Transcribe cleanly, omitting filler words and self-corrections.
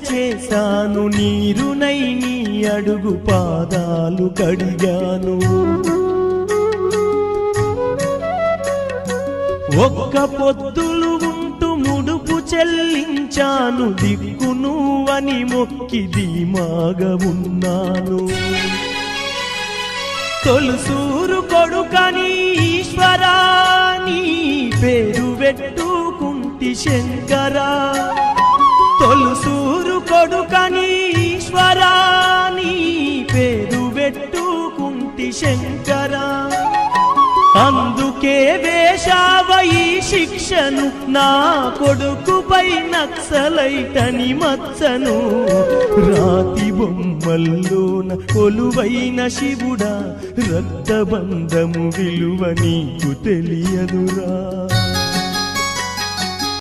చేశాను, నీరునై నీ అడుగు పాదాలు కడిగాను. ఒక్క పొద్దులు ఉంటూ ముడుపు చెల్లించాను, దిక్కు నువ్వని మొక్కి ధీమాగా ఉన్నాను. తొలుసూరు కొడుకని ఈశ్వరా నీ పేరు పెట్టుకుంటి శంకరా, తొలుసూరు కొడుకని ఈశ్వరా నీ పేరు పెట్టుకుంటి శంకరా. అందుకే వేశావ ఈ శిక్షను, నా కొడుకుపై నక్సలైటని మచ్చను. రాతి బొమ్మల్లోన కొలువైన శివుడా, రక్తబంధము విలువ నీకు తెలియదురా.